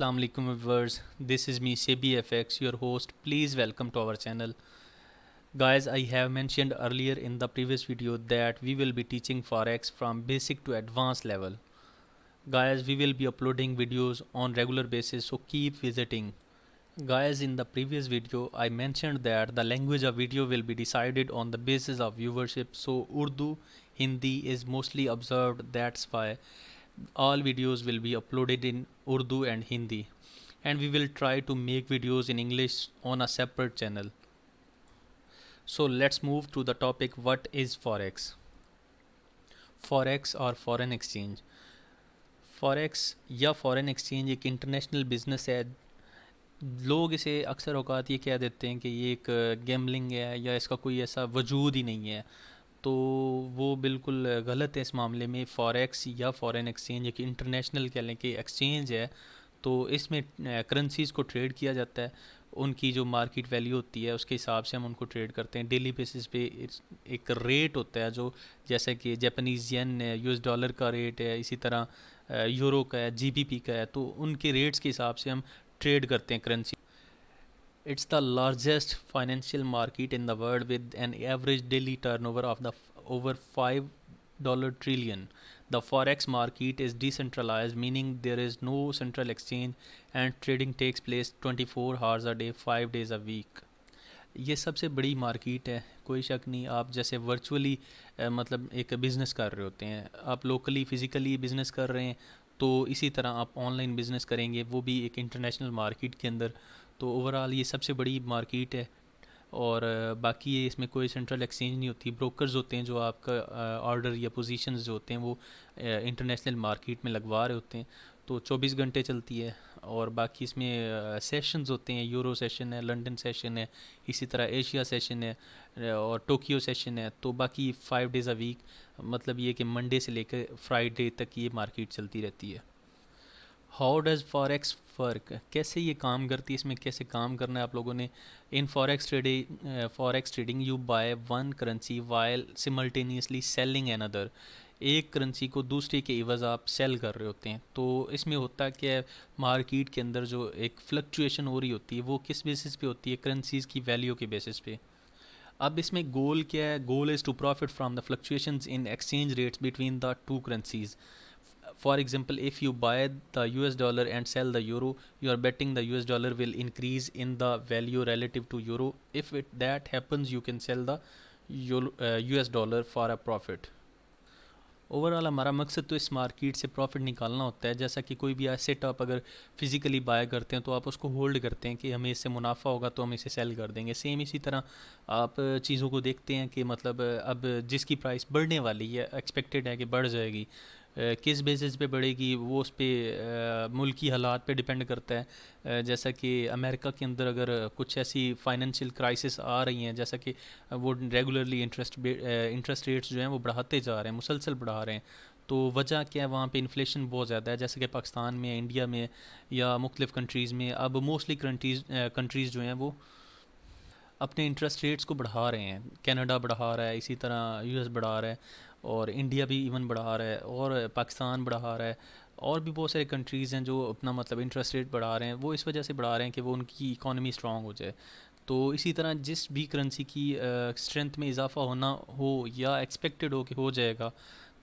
Assalamu alaikum viewers, this is me SebiFX, your host. Please welcome to our channel. Guys, I have mentioned earlier in the previous video that we will be teaching Forex from basic to advanced level. Guys, we will be uploading videos on regular basis, so keep visiting. Guys, in the previous video I mentioned that the language of video will be decided on the basis of viewership. So Urdu, Hindi is mostly observed, that's why all videos will be uploaded in Urdu and Hindi, and we will try to make videos in English on a separate channel. So let's move to the topic, what is Forex? Forex और foreign exchange. Forex या foreign exchange एक international business है. लोग इसे अक्सर औकात ये कह देते हैं कि ये एक गैम्बलिंग है या इसका कोई ऐसा वजूद ही नहीं है. तो वो बिल्कुल गलत है. इस मामले में फॉरेक्स या फॉरेन एक्सचेंज एक इंटरनेशनल कह लें कि एक्सचेंज है. तो इसमें करेंसीज़ को ट्रेड किया जाता है. उनकी जो मार्केट वैल्यू होती है उसके हिसाब से हम उनको ट्रेड करते हैं डेली बेसिस पे. एक रेट होता है जो, जैसे कि जापानीज़ येन है, यूएस डॉलर का रेट है, इसी तरह यूरो का है, जीबीपी का है. तो उनके रेट्स के हिसाब से हम ट्रेड करते हैं currency. It's the largest financial market in the world with an average daily turnover of over $5 trillion. The forex market is decentralized, meaning there is no central exchange and trading takes place 24 hours a day, 5 days a week. ये सबसे बड़ी market है, कोई शक नहीं. आप जैसे virtually मतलब एक बिज़नेस कर रहे होते हैं, आप लोकली फ़िज़िकली बिज़नेस कर रहे हैं, तो इसी तरह आप ऑनलाइन बिज़नेस करेंगे, वो भी एक इंटरनेशनल मार्केट के अंदर. तो ओवरऑल ये सबसे बड़ी मार्केट है. और बाकी ये इसमें कोई सेंट्रल एक्सचेंज नहीं होती. ब्रोकर्स होते हैं जो आपका ऑर्डर या पोजीशंस जो होते हैं वो इंटरनेशनल मार्केट में लगवा रहे होते हैं. तो 24 घंटे चलती है. और बाकी इसमें सेशंस होते हैं. यूरो सेशन है, लंदन सेशन है, इसी तरह एशिया सेशन है, और टोक्यो सेशन है. तो बाकी 5 डेज़ अ वीक, मतलब ये कि मंडे से लेकर फ्राइडे तक ये मार्केट चलती रहती है. हाउ डज़ फॉरेक्स वर्क, कैसे ये काम करती है, इसमें कैसे काम करना है आप लोगों ने. In forex trading you buy one currency while simultaneously selling another. एक करेंसी को दूसरे के इवज़ आप सेल कर रहे होते हैं. तो इसमें होता क्या है, मार्केट के अंदर जो एक फ्लक्चुएशन हो रही होती है वो किस बेसिस पे होती है, करेंसीज़ की वैल्यू के बेसिस पे. अब इसमें गोल क्या है, goal is to profit from the fluctuations in exchange rates between the two currencies. For example, if you buy the US dollar and sell the euro, you are betting the US dollar will increase in the value relative to euro. If that happens, you can sell the US dollar for a profit. Overall हमारा मकसद तो इस market से profit निकालना होता है. जैसा कि कोई भी एसेट आप अगर फिज़िकली बाय करते हैं तो आप उसको होल्ड करते हैं कि हमें इससे मुनाफा होगा तो हम इसे सेल कर देंगे. सेम इसी तरह आप चीज़ों को देखते हैं कि मतलब अब जिसकी प्राइस बढ़ने वाली है, एक्सपेक्टेड है कि बढ़ जाएगी, किस बेसिस पे बढ़ेगी वो उस पर मुल्की हालात पे डिपेंड करता है. जैसा कि अमेरिका के अंदर अगर कुछ ऐसी फाइनेंशियल क्राइसिस आ रही हैं, जैसा कि वो रेगुलरली इंटरेस्ट रेट्स जो हैं वो बढ़ाते जा रहे हैं, मुसलसल बढ़ा रहे हैं. तो वजह क्या है, वहाँ पे इन्फ्लेशन बहुत ज़्यादा है. जैसे कि पाकिस्तान में, इंडिया में या मुख्तलिफ़ कंट्रीज़ में अब मोस्टली कंट्रीज़ जो हैं वो अपने इंटरेस्ट रेट्स को बढ़ा रहे हैं. कनाडा बढ़ा रहा है, इसी तरह यूएस बढ़ा रहा है, और इंडिया भी इवन बढ़ा रहा है, और पाकिस्तान बढ़ा रहा है. और भी बहुत सारे कंट्रीज़ हैं जो अपना मतलब इंटरेस्ट रेट बढ़ा रहे हैं. वो इस वजह से बढ़ा रहे हैं कि वो उनकी इकॉनमी स्ट्रांग हो जाए. तो इसी तरह जिस भी करेंसी की स्ट्रेंथ में इजाफा होना हो या एक्सपेक्टेड हो कि हो जाएगा,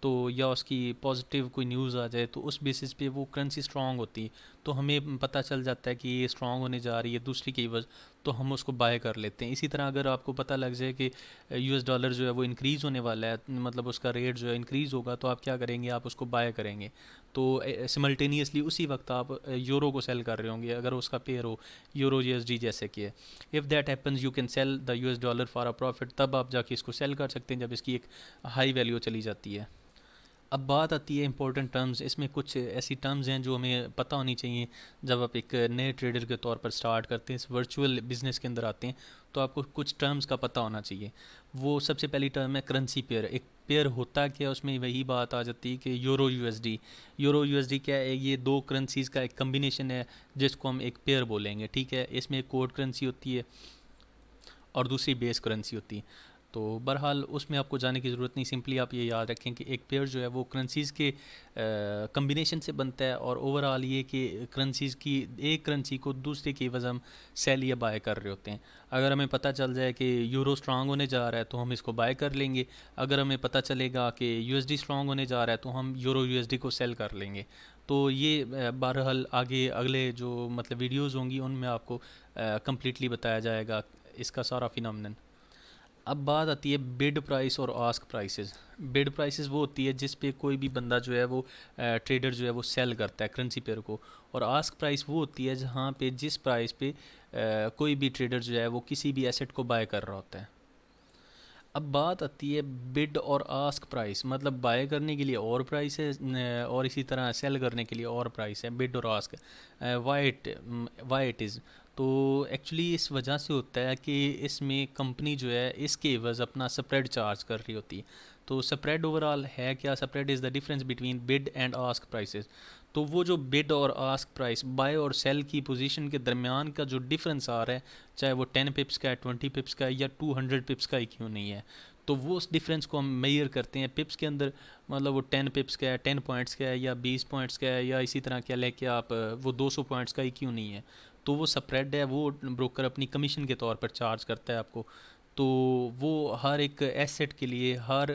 तो या उसकी पॉजिटिव कोई न्यूज़ आ जाए, तो उस बेसिस पे वो करेंसी स्ट्रांग होती. तो हमें पता चल जाता है कि ये स्ट्रांग होने जा रही है दूसरी की वजह, तो हम उसको बाय कर लेते हैं. इसी तरह अगर आपको पता लग जाए कि यूएस डॉलर जो है वो इंक्रीज़ होने वाला है, मतलब उसका रेट जो है इंक्रीज़ होगा, तो आप क्या करेंगे, आप उसको बाय करेंगे. तो सिमल्टेनियसली उसी वक्त आप यूरो को सेल कर रहे होंगे अगर उसका पेयर हो यूरो यूएसडी जैसे कि है. If that happens you can sell the US dollar for a profit. तब आप जाके इसको सेल कर सकते हैं जब इसकी एक हाई वैल्यू चली जाती है. अब बात आती है इंपॉर्टेंट टर्म्स. इसमें कुछ ऐसी टर्म्स हैं जो हमें पता होनी चाहिए जब आप एक नए ट्रेडर के तौर पर स्टार्ट करते हैं, इस वर्चुअल बिजनेस के अंदर आते हैं. तो आपको कुछ टर्म्स का पता होना चाहिए. वो सबसे पहली टर्म है करेंसी पेयर. एक पेयर होता क्या है, उसमें वही बात आ जाती है कि यूरो यूएसडी. यूरो यूएसडी क्या है, ये दो करेंसीज़ का एक कम्बिनेशन है जिसको हम एक पेयर बोलेंगे. ठीक है, इसमें एक कोड करेंसी होती है और दूसरी बेस करेंसी होती है. तो बहरहाल उसमें आपको जाने की ज़रूरत नहीं, सिंपली आप ये याद रखें कि एक पेयर जो है वो करेंसीज़ के कम्बिनेशन से बनता है, और ओवरऑल ये कि करेंसीज़ की एक करेंसी को दूसरे की वजह हम सेल या बाय कर रहे होते हैं। अगर हमें पता चल जाए कि यूरो स्ट्रांग होने जा रहा है तो हम इसको बाय कर लेंगे, अगर हमें पता चलेगा कि यूएसडी स्ट्रांग होने जा रहा है तो हम यूरो यूएसडी को सेल कर लेंगे। तो ये बहरहाल आगे अगले जो मतलब वीडियोज़ होंगी उनमें आपको कम्प्लीटली बताया जाएगा इसका सारा फिनोमेनन। अब बात आती है बिड प्राइस और आस्क प्राइसेस। बिड प्राइसेस वो होती है जिस पे कोई भी बंदा जो है वो ट्रेडर जो है वो सेल करता है करेंसी पेयर को, और आस्क प्राइस वो होती है जहाँ पे जिस प्राइस पे कोई भी ट्रेडर जो है वो किसी भी एसेट को बाय कर रहा होता है। अब बात आती है बिड और आस्क प्राइस, मतलब बाय करने के लिए और प्राइस है और इसी तरह सेल करने के लिए और प्राइस है, बिड और आस्क। वाई इट इज़, तो एक्चुअली इस वजह से होता है कि इसमें कंपनी जो है इसके एवज अपना स्प्रेड चार्ज कर रही होती है। तो स्प्रेड ओवरऑल है क्या? Spread is the difference between bid and ask prices. तो वो जो बिड और आस्क प्राइस, बाय और सेल की पोजीशन के दरमियान का जो डिफरेंस आ रहा है, चाहे वो 10 पिप्स का है, 20 पिप्स का है, या 200 पिप्स का ही क्यों नहीं है, तो वो उस डिफरेंस को हम मेजर करते हैं पिप्स के अंदर। मतलब वो 10 पिप्स का है, 10 पॉइंट्स का है, या 20 पॉइंट्स का है, या इसी तरह क्या लेके आप वो 200 पॉइंट्स का ही क्यों नहीं है, तो वो स्प्रेड है, वो ब्रोकर अपनी कमीशन के तौर पर चार्ज करता है आपको। तो वो हर एक एसेट के लिए, हर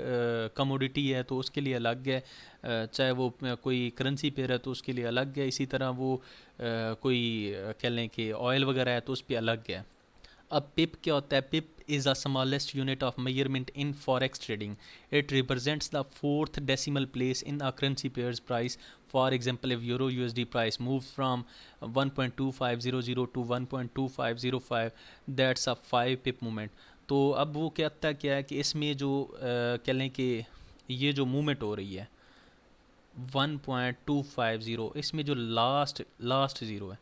कमोडिटी है तो उसके लिए अलग है, चाहे वो कोई करेंसी पेयर है तो उसके लिए अलग है, इसी तरह वो कोई कह लें कि ऑयल वगैरह है तो उस पर अलग है। अब पिप क्या होता है? Pip is the smallest unit of measurement in forex trading. It represents the fourth decimal place in a currency pair's price. For example, if euro USD price move from 1.2500 to 1.2505, that's a 5 pip movement. तो अब वो कहता क्या है कि इसमें जो कह लें कि ये जो मूवमेंट हो रही है 1.250, इसमें जो लास्ट लास्ट ज़ीरो है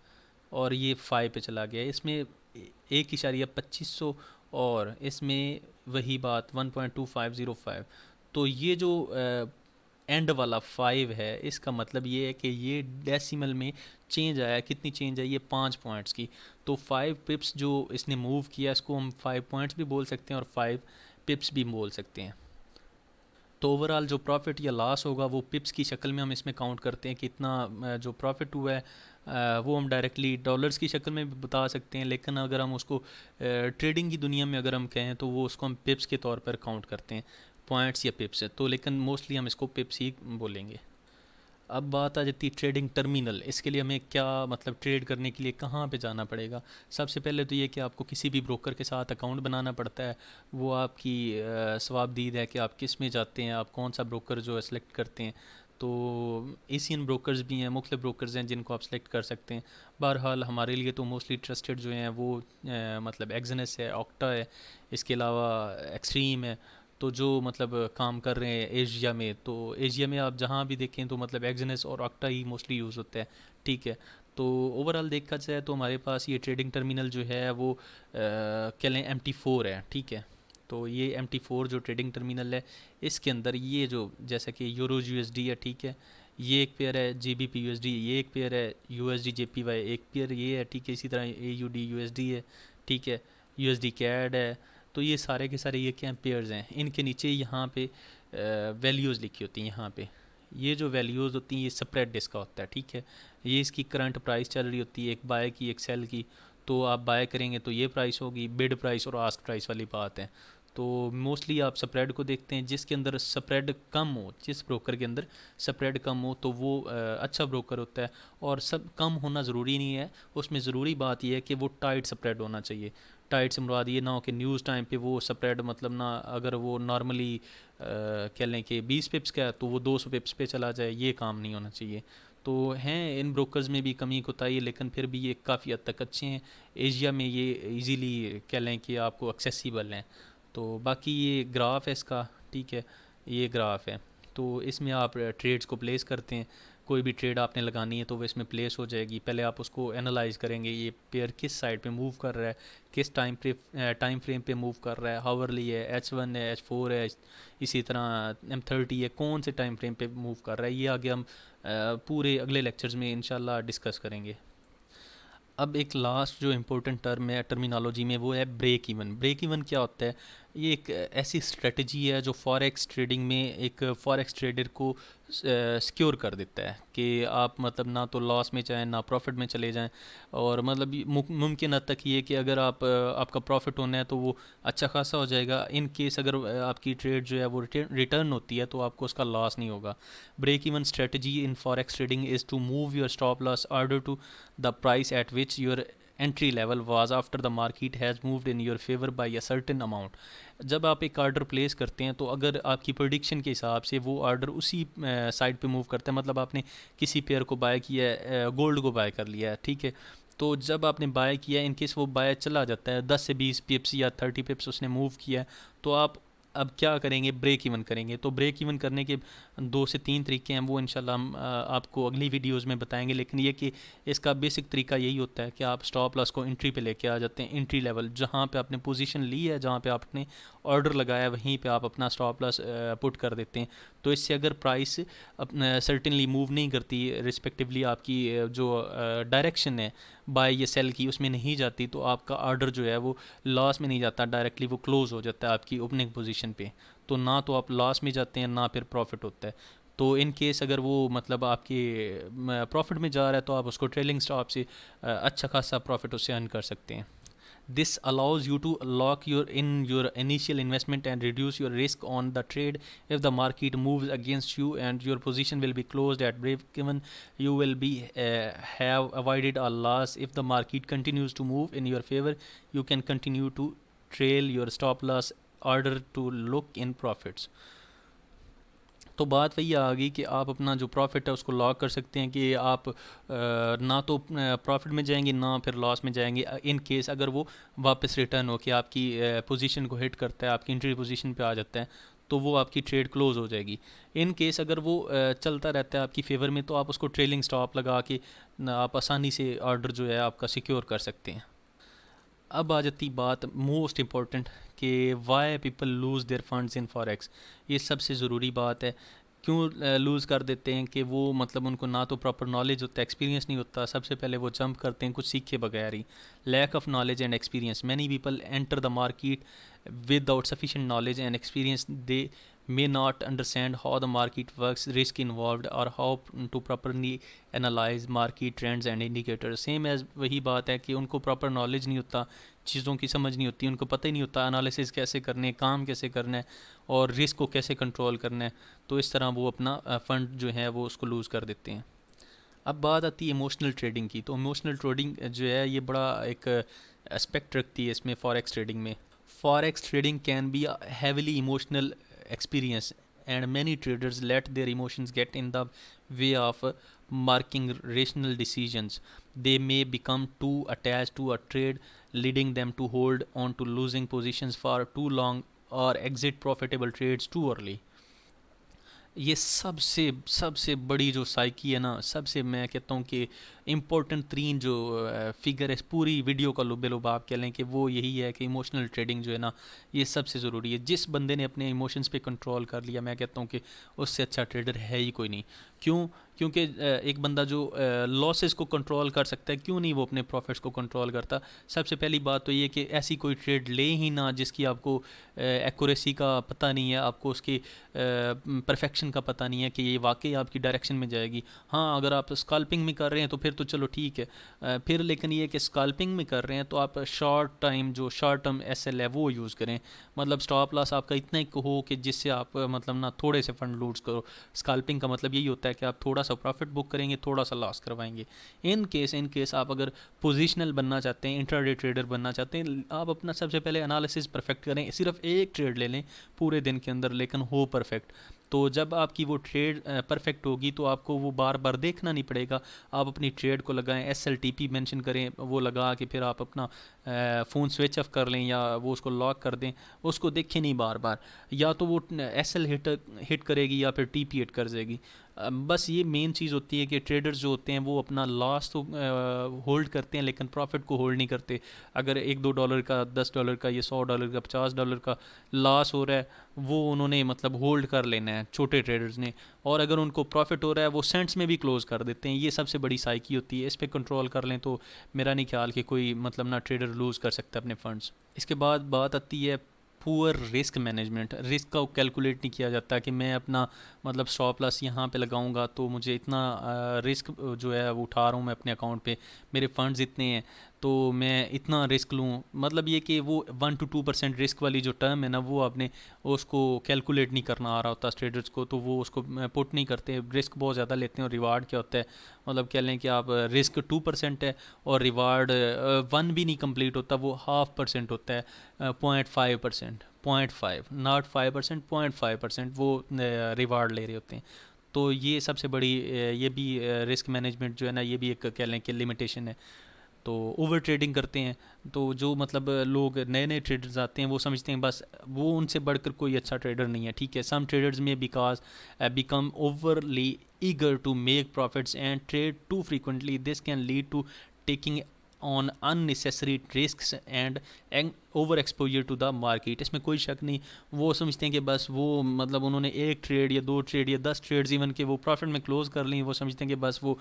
और ये 5 पे चला गया है, इसमें 1.2500, और इसमें वही बात 1.2505। तो ये जो एंड वाला 5 है, इसका मतलब ये है कि ये डेसिमल में चेंज आया, कितनी चेंज आई? ये 5 पॉइंट्स की। तो 5 पिप्स जो इसने मूव किया, इसको हम 5 पॉइंट्स भी बोल सकते हैं और 5 पिप्स भी बोल सकते हैं। तो ओवरऑल जो प्रॉफिट या लॉस होगा वो पिप्स की शक्ल में हम इसमें काउंट करते हैं, कितना जो प्रॉफिट हुआ है वो हम डायरेक्टली डॉलर्स की शक्ल में भी बता सकते हैं, लेकिन अगर हम उसको ट्रेडिंग की दुनिया में अगर हम कहें तो वो उसको हम पिप्स के तौर पर काउंट करते हैं, पॉइंट्स या पिप्स। तो लेकिन मोस्टली हम इसको पिप्स ही बोलेंगे। अब बात आ जाती है ट्रेडिंग टर्मिनल। इसके लिए हमें क्या मतलब ट्रेड करने के लिए कहाँ पे जाना पड़ेगा? सबसे पहले तो ये कि आपको किसी भी ब्रोकर के साथ अकाउंट बनाना पड़ता है। वो आपकी सवाबदीद है कि आप किस में जाते हैं, आप कौन सा ब्रोकर जो है सेलेक्ट करते हैं। तो एशियन ब्रोकर्स भी हैं, मुख्तलिफ ब्रोकर्स हैं जिनको आप सेलेक्ट कर सकते हैं। बहरहाल हमारे लिए तो मोस्टली ट्रस्टेड जो हैं वो मतलब एक्सनस है, ऑक्टा है, इसके अलावा एक्सट्रीम है। तो जो मतलब काम कर रहे हैं एशिया में, तो एशिया में आप जहाँ भी देखें तो मतलब एक्सनस और ऑक्टा ही मोस्टली यूज़ होता है। ठीक है। तो ओवरऑल देखा जाए तो हमारे पास ये ट्रेडिंग टर्मिनल जो है वो कह लें MT4 है। ठीक है। तो ये MT4 जो ट्रेडिंग टर्मिनल है, इसके अंदर ये जो जैसा कि यूरो USD है, ठीक है, ये एक पेयर है, GBP USD ये एक पेयर है, USD JPY एक पेयर ये है, ठीक है, इसी तरह AUD USD है, ठीक है, USD CAD है। तो ये सारे के सारे ये क्या पेयर्स हैं, इनके नीचे यहाँ पे वैल्यूज़ लिखी होती हैं। यहाँ पे ये जो वैल्यूज़ होती हैं ये स्प्रेड इसका होता है। ठीक है। ये इसकी करंट प्राइस चल रही होती है, एक बाय की एक सेल की। तो आप बाय करेंगे तो ये प्राइस होगी, बिड प्राइस और आस्क प्राइस वाली बात है। तो मोस्टली आप स्प्रेड को देखते हैं, जिसके अंदर स्प्रेड कम हो, जिस ब्रोकर के अंदर स्प्रेड कम हो तो वो अच्छा ब्रोकर होता है। और सब कम होना ज़रूरी नहीं है, उसमें ज़रूरी बात यह है कि वो टाइट स्प्रेड होना चाहिए। टाइट से मुराद ये ना हो कि न्यूज़ टाइम पे वो स्प्रेड मतलब ना, अगर वो नॉर्मली कह लें कि 20 पिप्स का है तो वो 200 पिप्स पे चला जाए, ये काम नहीं होना चाहिए। तो हैं इन ब्रोकर्स में भी कमी कोताही है, लेकिन फिर भी ये काफ़ी हद तक अच्छे हैं। एशिया में ये इजीली कह लें कि आपको एक्सेसिबल हैं। तो बाकी ये ग्राफ है इसका, ठीक है, ये ग्राफ है। तो इसमें आप ट्रेड्स को प्लेस करते हैं, कोई भी ट्रेड आपने लगानी है तो वो इसमें प्लेस हो जाएगी। पहले आप उसको एनालाइज करेंगे, ये पेयर किस साइड पे मूव कर रहा है, किस टाइम फ्रेम पे मूव कर रहा है, हावरली है, H1 है, H4 है, इसी तरह M30 है, कौन से टाइम फ्रेम पे मूव कर रहा है, ये आगे हम पूरे अगले लेक्चर्स में इंशाल्लाह डिस्कस करेंगे। अब एक लास्ट जो इम्पोर्टेंट टर्म है टर्मिनोलॉजी में वो है ब्रेक इवन। ब्रेक इवन क्या होता है? ये एक ऐसी स्ट्रेटजी है जो फॉरेक्स ट्रेडिंग में एक फॉरेक्स ट्रेडर को सिक्योर कर देता है कि आप मतलब ना तो लॉस में जाएं ना प्रॉफिट में चले जाएं। और मतलब मुमकिन हद तक ये कि अगर आपका प्रॉफिट होना है तो वो अच्छा खासा हो जाएगा। इन केस अगर आपकी ट्रेड जो है वो रिटर्न होती है तो आपको उसका लॉस नहीं होगा। Break even strategy in forex trading is to move your stop loss order to the price at which your entry level was after the market has moved in your favour by a certain amount. जब आप एक order place करते हैं तो अगर आपकी prediction के हिसाब से वो ऑर्डर उसी साइड पे मूव करता है, मतलब आपने किसी पेयर को बाय किया है, गोल्ड को बाय कर लिया है, ठीक है। तो जब आपने बाय किया, इन केस वो बाय चला जाता है 10 से 20 पिप्स या 30 पिप्स उसने मूव किया है, तो आप अब क्या करेंगे, ब्रेक इवन करेंगे। तो ब्रेक इवन करने के 2 से 3 तरीके हैं, वो इंशाल्लाह हम आपको अगली वीडियोस में बताएंगे। लेकिन ये कि इसका बेसिक तरीका यही होता है कि आप स्टॉप लॉस को एंट्री पे लेके आ जाते हैं। एंट्री लेवल जहाँ पे आपने पोजीशन ली है, जहाँ पे आपने ऑर्डर लगाया है, वहीं पे आप अपना स्टॉप लॉस पुट कर देते हैं। तो इससे अगर प्राइस सर्टेनली मूव नहीं करती, रिस्पेक्टिवली आपकी जो डायरेक्शन है बाय या सेल की उसमें नहीं जाती, तो आपका ऑर्डर जो है वो लॉस में नहीं जाता, डायरेक्टली वो क्लोज हो जाता है आपकी ओपनिंग पोजीशन पे। तो ना तो आप लॉस में जाते हैं ना फिर प्रॉफिट होता है। तो इन केस अगर वो मतलब आपके प्रॉफिट में जा रहा है तो आप उसको ट्रेलिंग स्टॉप से अच्छा खासा प्रॉफिट उससे अर्न कर सकते हैं। This allows you to lock your initial investment and reduce your risk on the trade. If the market moves against you and your position will be closed at break even, you will be have avoided a loss. If the market continues to move in your favor, you can continue to trail your stop loss order to look in profits. तो बात वही आ गई कि आप अपना जो profit है उसको लॉक कर सकते हैं कि आप ना तो प्रॉफिट में जाएंगे ना फिर लॉस में जाएंगे। इन केस अगर वो वापस रिटर्न हो के आपकी पोजीशन को हिट करता है, आपकी एंट्री पोजीशन पे आ जाता है, तो वो आपकी ट्रेड क्लोज हो जाएगी। इन केस अगर वो चलता रहता है आपकी फेवर में, तो आप उसको ट्रेलिंग स्टॉप लगा के आप आसानी से ऑर्डर जो है आपका सिक्योर कर सकते हैं। अब आ जाती बात मोस्ट इम्पॉर्टेंट कि why people lose their funds in forex. ये सबसे ज़रूरी बात है। क्यों लूज़ कर देते हैं कि वो मतलब उनको ना तो प्रॉपर नॉलेज होता है, एक्सपीरियंस नहीं होता। सबसे पहले वो जंप करते हैं कुछ सीखे बगैर ही। Lack of knowledge and experience, many people enter the market without sufficient knowledge and experience. They may not understand how the market works, risk involved, or how to properly analyze market trends and indicators. Same as वही बात है कि उनको proper knowledge नहीं होता, चीज़ों की समझ नहीं होती, उनको पता ही नहीं होता एनालिसिस कैसे करने, काम कैसे करना है और रिस्क को कैसे कंट्रोल करना है। तो इस तरह वो अपना फ़ंड जो है वो उसको लूज़ कर देते हैं। अब बात आती है इमोशनल ट्रेडिंग की। तो इमोशनल ट्रेडिंग जो है ये बड़ा एक एस्पेक्ट रखती है इसमें फॉरेक्स ट्रेडिंग में। Forex trading can be a heavily emotional experience, and many traders let their emotions get in the way of making rational decisions. They may become too attached to a trade, leading them to hold on to losing positions for too long or exit profitable trades too early. ये सबसे सबसे बड़ी जो psyche है ना, सबसे मैं कहता हूँ कि इम्पोर्टेंट तीन जो फिगर है इस पूरी वीडियो का लुबे लुब आप कह लें कि वो यही है कि इमोशनल ट्रेडिंग जो है ना, ये सबसे ज़रूरी है। जिस बंदे ने अपने इमोशंस पे कंट्रोल कर लिया, मैं कहता हूँ कि उससे अच्छा ट्रेडर है ही कोई नहीं। क्यों? क्योंकि एक बंदा जो लॉसेस को कंट्रोल कर सकता है, क्यों नहीं वो अपने प्रॉफिट्स को कंट्रोल करता? सबसे पहली बात तो ये कि ऐसी कोई ट्रेड ले ही ना जिसकी आपको एक्यूरेसी का पता नहीं है, आपको उसकी परफेक्शन का पता नहीं है कि ये वाकई आपकी डायरेक्शन में जाएगी। हाँ, अगर आप स्कल्पिंग में कर रहे हैं तो फिर तो चलो ठीक है, फिर लेकिन ये कि स्कल्पिंग में कर रहे हैं तो आप शॉर्ट टर्म एसएल है वो यूज़ करें। मतलब स्टॉप लॉस आपका इतना ही हो कि जिससे आप मतलब ना थोड़े से फंड लूज करो। स्कल्पिंग का मतलब यही होता है कि आप थोड़ा सा प्रॉफिट बुक करेंगे, थोड़ा सा लॉस करवाएंगे। इन केस आप अगर पोजिशनल बनना चाहते हैं, इंट्राडे ट्रेडर बनना चाहते हैं, आप अपना सबसे पहले एनालिसिस परफेक्ट करें। सिर्फ एक ट्रेड ले लें पूरे दिन के अंदर, लेकिन हो परफेक्ट। तो जब आपकी वो ट्रेड परफेक्ट होगी तो आपको वो बार बार देखना नहीं पड़ेगा। आप अपनी ट्रेड को लगाएं, SLTP मेंशन करें, वो लगा के फिर आप अपना फ़ोन स्विच ऑफ कर लें या वो उसको लॉक कर दें, उसको देखें नहीं बार बार। या तो वो SL हिट करेगी या फिर TP हिट कर देगी। बस ये मेन चीज़ होती है कि ट्रेडर्स जो होते हैं वो अपना लॉस तो होल्ड करते हैं लेकिन प्रॉफिट को होल्ड नहीं करते। अगर $1-2 का, $10 का, ये $100 का, $50 का लॉस हो रहा है, वो उन्होंने मतलब होल्ड कर लेना है छोटे ट्रेडर्स ने। और अगर उनको प्रॉफिट हो रहा है वो सेंट्स में भी क्लोज कर देते हैं। ये सबसे बड़ी साइकी होती है। इस पर कंट्रोल कर लें तो मेरा नहीं ख्याल कि कोई मतलब ना ट्रेडर लूज़ कर सकता है अपने फंड्स। इसके बाद बात आती है पुअर रिस्क मैनेजमेंट, रिस्क का कैलकुलेट नहीं किया जाता कि मैं अपना मतलब स्टॉप लॉस यहाँ पे लगाऊंगा तो मुझे इतना रिस्क जो है वो उठा रहा हूँ मैं अपने अकाउंट पे, मेरे फंड्स इतने हैं तो मैं इतना रिस्क लूँ। मतलब ये कि वो 1 to 2% रिस्क वाली जो टर्म है ना वो आपने उसको कैलकुलेट नहीं करना आ रहा होता ट्रेडर्स को, तो वो उसको पुट नहीं करते, रिस्क बहुत ज़्यादा लेते हैं। और रिवार्ड क्या होता है, मतलब कह लें कि आप रिस्क 2% है और रिवार्ड 1 भी नहीं कंप्लीट होता, वो 0.5% होता है, 0.5%, 0.5 नॉट 5%, 0.5% वो रिवार्ड ले रहे होते हैं। तो ये सबसे बड़ी ये भी रिस्क मैनेजमेंट जो है ना ये भी एक कह लें कि लिमिटेशन है। तो ओवर ट्रेडिंग करते हैं, तो जो मतलब लोग नए नए ट्रेडर्स आते हैं वो समझते हैं बस वो उनसे बढ़कर कोई अच्छा ट्रेडर नहीं है, ठीक है। सम ट्रेडर्स में because become overly eager to make profits and trade too frequently, this can lead to taking on unnecessary risks and over exposure to the market. इसमें कोई शक नहीं, वो समझते हैं कि बस वो मतलब उन्होंने एक ट्रेड या 2 ट्रेड या 10 ट्रेड्स इवन के वो प्रॉफिट में क्लोज कर ली, वो समझते हैं कि बस वो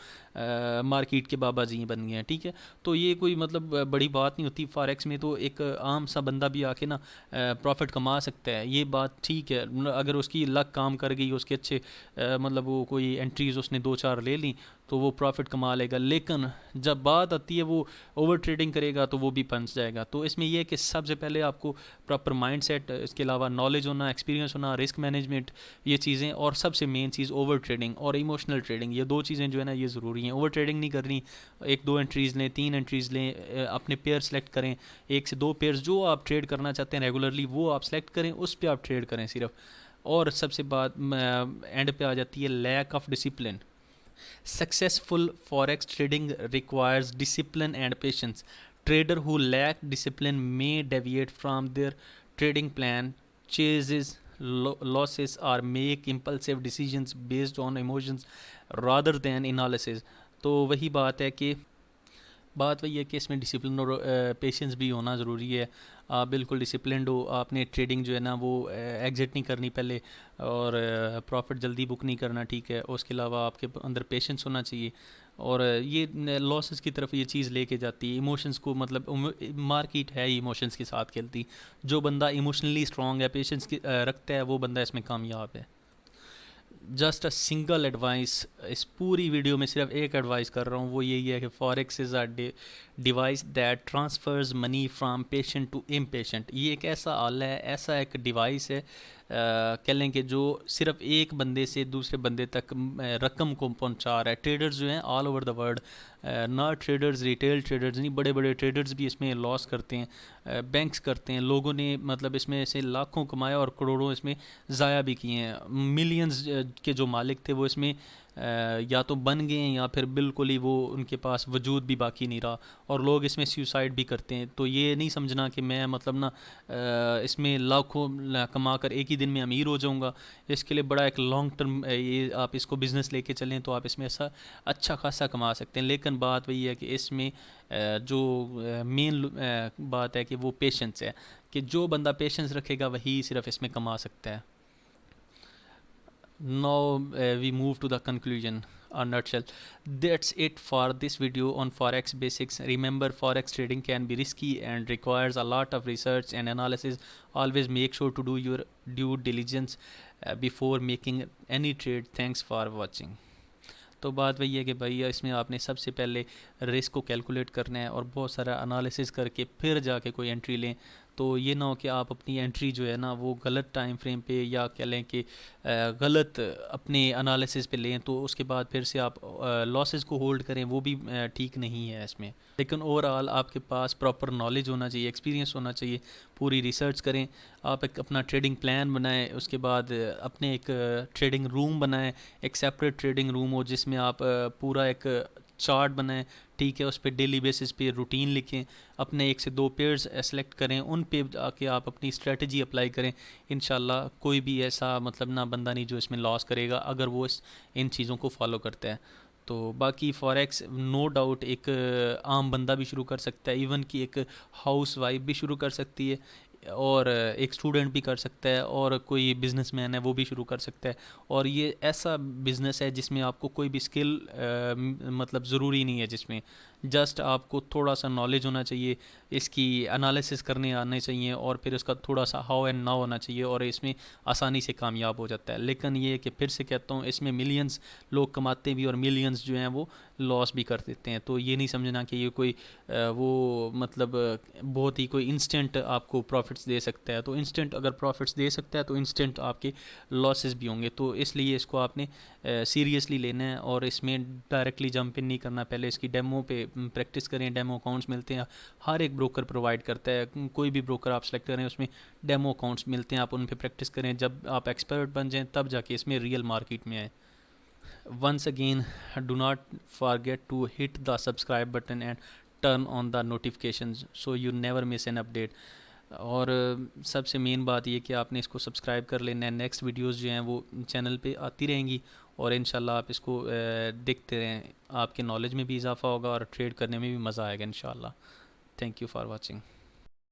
मार्केट के बाबा जी बन गए हैं, ठीक है। तो ये कोई मतलब बड़ी बात नहीं होती। फॉरेक्स में तो एक आम सा बंदा भी आके ना प्रॉफिट कमा सकता है, ये बात ठीक है। अगर उसकी लक काम कर गई, उसके अच्छे मतलब वो कोई एंट्रीज उसने 2 4 ले ली तो वो प्रॉफिट कमा लेगा। लेकिन जब बात आती है वो ओवर ट्रेडिंग करेगा तो वो भी फंस जाएगा। तो इसमें यह है कि सबसे पहले आपको प्रॉपर माइंड सेट, इसके अलावा नॉलेज होना, एक्सपीरियंस होना, रिस्क मैनेजमेंट, ये चीज़ें, और सबसे मेन चीज़ ओवर ट्रेडिंग और इमोशनल ट्रेडिंग, ये 2 चीज़ें जो है ना ये ज़रूरी हैं। ओवर ट्रेडिंग नहीं करनी, 1 2 एंट्रीज़ लें, 3 एंट्रीज़ लें, अपने पेयर सेलेक्ट करें, 1 से 2 पेयर्स जो आप ट्रेड करना चाहते हैं रेगुलरली वो आप सेलेक्ट करें, उस पर आप ट्रेड करें सिर्फ। और सबसे बात एंड पे आ जाती है lack of discipline. Successful forex trading requires discipline and patience. Trader who lack discipline may deviate from their trading plan, chases losses, or make impulsive decisions based on emotions rather than analysis. तो वही बात है कि बात वही है कि इसमें डिसिप्लिन और पेशेंस भी होना ज़रूरी है। आप बिल्कुल डिसिप्लिनड हो, आपने ट्रेडिंग जो है ना वो एग्जिट नहीं करनी पहले, और प्रॉफिट जल्दी बुक नहीं करना, ठीक है। उसके अलावा आपके अंदर पेशेंस होना चाहिए, और ये लॉसेस की तरफ ये चीज़ लेके जाती है। इमोशंस को मतलब मार्केट है इमोशंस के साथ खेलती, जो बंदा इमोशनली स्ट्रांग है, पेशेंस रखता है, वो बंदा इसमें कामयाब है। जस्ट अ सिंगल एडवाइस, इस पूरी वीडियो में सिर्फ एक एडवाइस कर रहा हूँ, वो यही है कि forex is a device that transfers money from patient to impatient. ये एक ऐसा आला है, ऐसा एक डिवाइस है, कह लें कि जो सिर्फ एक बंदे से दूसरे बंदे तक रकम को पहुंचा रहा है। ट्रेडर्स जो हैं ऑल ओवर द वर्ल्ड, ना ट्रेडर्स रिटेल ट्रेडर्स नहीं, बड़े बड़े ट्रेडर्स भी इसमें लॉस करते हैं, बैंक्स करते हैं, लोगों ने मतलब इसमें से लाखों कमाया और करोड़ों इसमें ज़ाया भी किए हैं। मिलियंस के जो मालिक थे वो इसमें या तो बन गए हैं या फिर बिल्कुल ही वो उनके पास वजूद भी बाकी नहीं रहा, और लोग इसमें सुसाइड भी करते हैं। तो ये नहीं समझना कि मैं मतलब ना इसमें लाखों कमा कर एक ही दिन में अमीर हो जाऊंगा। इसके लिए बड़ा एक लॉन्ग टर्म ये आप इसको बिज़नेस लेके चलें तो आप इसमें ऐसा अच्छा खासा कमा सकते हैं। लेकिन बात वही है कि इसमें जो मेन बात है कि वो पेशेंस है, कि जो बंदा पेशेंस रखेगा वही सिर्फ इसमें कमा सकता है। Now we move to the conclusion, a nutshell. That's it for this video on forex basics. Remember, forex trading can be risky and requires a lot of research and analysis. Always make sure to do your due diligence before making any trade. Thanks for watching. तो बात वही है कि भैया इसमें आपने सबसे पहले रिस्क को कैलकुलेट करना है और बहुत सारा एनालिसिस करके फिर जाके कोई एंट्री लें। तो ये ना हो कि आप अपनी एंट्री जो है ना वो गलत टाइम फ्रेम पे, या कह लें कि गलत अपने एनालिसिस पे लें, तो उसके बाद फिर से आप लॉसेस को होल्ड करें, वो भी ठीक नहीं है इसमें। लेकिन ओवरऑल आपके पास प्रॉपर नॉलेज होना चाहिए, एक्सपीरियंस होना चाहिए, पूरी रिसर्च करें, आप एक अपना ट्रेडिंग प्लान बनाएं, उसके बाद अपने एक ट्रेडिंग रूम बनाएं, एक सेपरेट ट्रेडिंग रूम हो जिसमें आप पूरा एक चार्ट बनाएं, ठीक है। उस पर डेली बेसिस पे रूटीन लिखें, अपने 1 से 2 पेयर्स सेलेक्ट करें, उन पे आके आप अपनी स्ट्रेटजी अप्लाई करें। इंशाल्लाह कोई भी ऐसा मतलब ना बंदा नहीं जो इसमें लॉस करेगा अगर वो इन चीज़ों को फॉलो करता है। तो बाकी फॉरेक्स नो डाउट एक आम बंदा भी शुरू कर सकता है, इवन कि एक हाउस वाइफ भी शुरू कर सकती है, और एक स्टूडेंट भी कर सकता है, और कोई बिजनेसमैन है वो भी शुरू कर सकता है। और ये ऐसा बिज़नेस है जिसमें आपको कोई भी स्किल मतलब ज़रूरी नहीं है जिसमें, जस्ट आपको थोड़ा सा नॉलेज होना चाहिए, इसकी एनालिसिस करने आने चाहिए, और फिर उसका थोड़ा सा हाउ एंड नाउ होना चाहिए, और इसमें आसानी से कामयाब हो जाता है। लेकिन ये कि फिर से कहता हूँ, इसमें मिलियंस लोग कमाते भी और मिलियंस जो हैं वो लॉस भी कर देते हैं। तो ये नहीं समझना कि ये कोई वो मतलब बहुत ही कोई इंस्टेंट आपको प्रॉफिट्स दे सकता है। तो इंस्टेंट अगर प्रॉफिट्स दे सकता है तो इंस्टेंट आपके लॉसेस भी होंगे। तो इसलिए इसको आपने सीरियसली लेना है और इसमें डायरेक्टली जंप इन नहीं करना। पहले इसकी डेमो पे प्रैक्टिस करें। डेमो अकाउंट्स मिलते हैं, हर एक ब्रोकर प्रोवाइड करता है। कोई भी ब्रोकर आप सेलेक्ट करें, उसमें डेमो अकाउंट्स मिलते हैं, आप उन पे प्रैक्टिस करें। जब आप एक्सपर्ट बन जाएं तब जाके इसमें रियल मार्केट में आए। Once again, do not forget to hit the subscribe button and turn on the notifications so you never miss an update. और सबसे मेन बात ये कि आपने इसको सब्सक्राइब कर लेना है। नेक्स्ट वीडियोस जो हैं वो चैनल पे आती रहेंगी, और इंशाल्लाह आप इसको देखते रहें। आपके नॉलेज में भी इजाफा होगा और ट्रेड करने में भी मज़ा आएगा इंशाल्लाह। Thank you for watching.